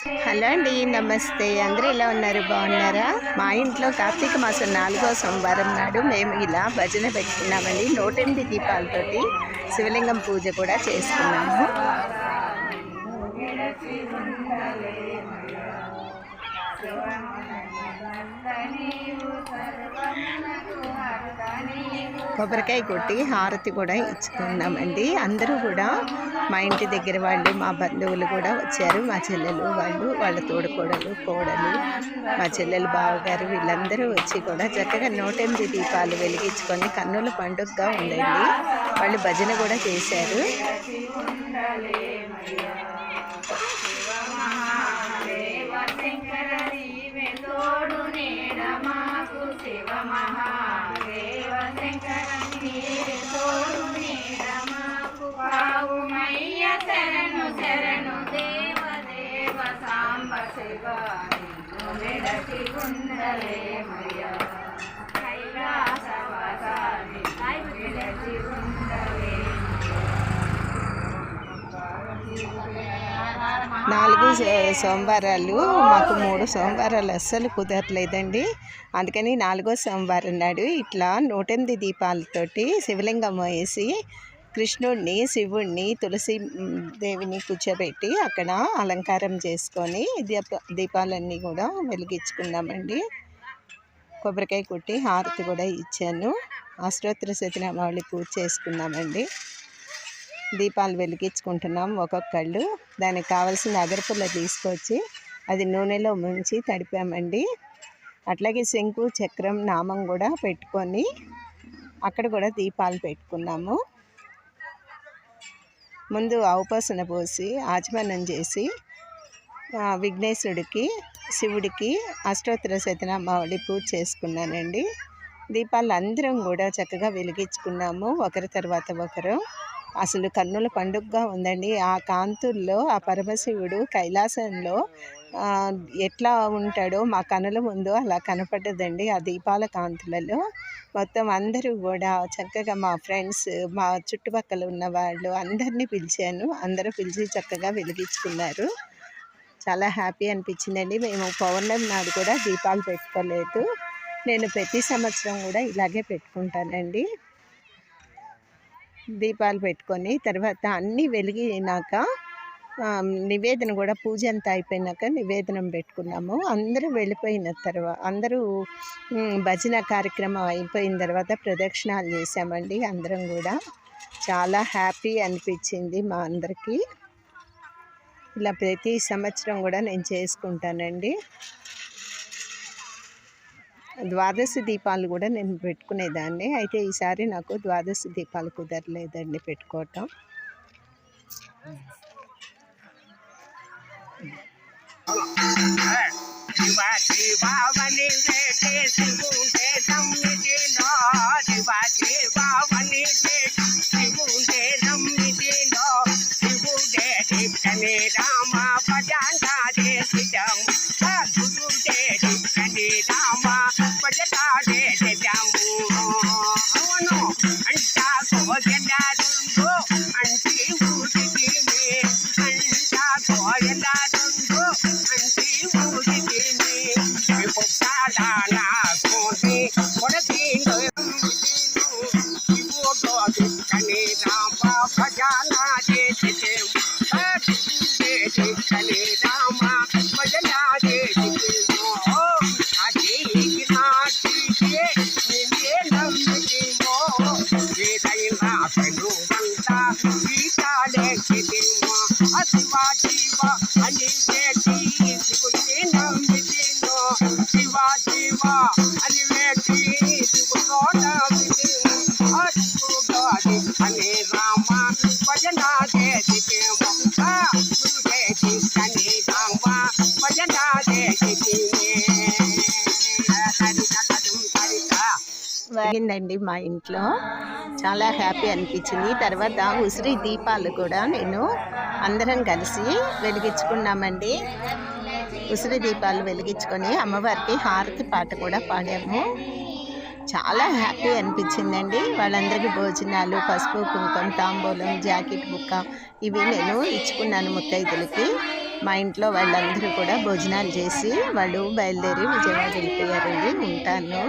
Hello అండి, నమస్తే. అందరూ ఎలా ఉన్నారు? బాగున్నారా? మా ఇంట్లో కార్తీక మాసం 4వ సోమవారం నాడు మేము ఇలా భజన పెట్టుకున్నామండి. 108 దీపాలతోటి శివలింగం పూజ కూడా చేసుకున్నాము. కొబ్బరికాయ కొట్టి హారతి కూడా ఇచ్చుకున్నామండి. అందరూ కూడా మా ఇంటి దగ్గర వాళ్ళు, మా బంధువులు కూడా వచ్చారు. మా చెల్లెలు వాళ్ళు, వాళ్ళ తోడుకోడలు, కోడలు, మా చెల్లెలు బావగారు వీళ్ళందరూ వచ్చి కూడా చక్కగా 108 దీపాలు వెలిగించుకొని కన్నుల పండుగగా ఉండండి. వాళ్ళు భజన కూడా చేశారు. నాలుగు సోమవారాలు మాకు 3 సోమవారాలు అస్సలు కుదరలేదండి. అందుకని 4వ సోమవారం నాడు ఇట్లా 108 దీపాలతోటి శివలింగం వేసి కృష్ణుడిని, శివుడిని, తులసి దేవిని కూర్చోబెట్టి అక్కడ అలంకారం చేసుకొని దీపాలన్నీ కూడా వెలిగించుకున్నామండి. కొబ్బరికాయ కొట్టి హారతి కూడా ఇచ్చాను. అష్టోత్తర శతనామావళి పూజ చేసుకున్నామండి. దీపాలు వెలిగించుకుంటున్నాం ఒక్కొక్కళ్ళు. దానికి కావాల్సిన అగరపుల్ల తీసుకొచ్చి అది నూనెలో ముంచి తడిపామండి. అట్లాగే శంకు, చక్రం, నామం కూడా పెట్టుకొని అక్కడ కూడా దీపాలు పెట్టుకున్నాము. ముందు ఆవుపాసన పోసి ఆచమనం చేసి విఘ్నేశ్వరుడికి, శివుడికి అష్టోత్తర శతనామావళి పూజ చేసుకున్నానండి. దీపాలు అందరం కూడా చక్కగా వెలిగించుకున్నాము, ఒకరి తర్వాత ఒకరు. అసలు కన్నుల పండుగగా ఉందండి. ఆ కాంతుల్లో ఆ పరమశివుడు కైలాసంలో ఎట్లా ఉంటాడో మా కనుల ముందు అలా కనపడ్డదండి. ఆ దీపాల కాంతులలో మొత్తం అందరూ కూడా చక్కగా మా ఫ్రెండ్స్, మా చుట్టుపక్కల ఉన్న వాళ్ళు అందరినీ పిలిచాను. అందరూ పిలిచి చక్కగా వెలిగించుకున్నారు. చాలా హ్యాపీ అనిపించిందండి. మేము పౌర్ణమి నాడు కూడా దీపాలు పెట్టుకోలేదు. నేను ప్రతి సంవత్సరం కూడా ఇలాగే పెట్టుకుంటానండి. దీపాలు పెట్టుకొని తర్వాత అన్నీ వెలిగినాక నివేదన కూడా పూజ అంతా అయిపోయినాక నివేదనం పెట్టుకున్నాము. అందరూ వెళ్ళిపోయిన తర్వాత అందరూ భజన కార్యక్రమం అయిపోయిన తర్వాత ప్రదక్షిణాలు చేసామండి. అందరం కూడా చాలా హ్యాపీ అనిపించింది మా అందరికీ. ఇలా ప్రతి సంవత్సరం కూడా నేను చేసుకుంటానండి. ద్వాదశి దీపాలు కూడా నేను పెట్టుకునేదాన్ని. అయితే ఈసారి నాకు ద్వాదశి దీపాలు కుదరలేదండి పెట్టుకోవటం. జరిగిందండి మా ఇంట్లో. చాలా హ్యాపీ అనిపించింది. తర్వాత ఉసిరి దీపాలు కూడా నేను అందరం కలిసి వెలిగించుకున్నామండి. ఉసిరి దీపాలు వెలిగించుకొని అమ్మవారికి హారతి పాట కూడా పాడాము. చాలా హ్యాపీ అనిపించిందండి. వాళ్ళందరికీ భోజనాలు, పసుపు కుంకుమ, తాంబూలం, జాకెట్ బుక్క ఇవి నేను ఇచ్చుకున్నాను ముత్తైదులకి. మా ఇంట్లో వాళ్ళందరూ కూడా భోజనాలు చేసి వాళ్ళు బయలుదేరి విజయవాడ వెళ్ళిపోయారండి. ఉంటాను.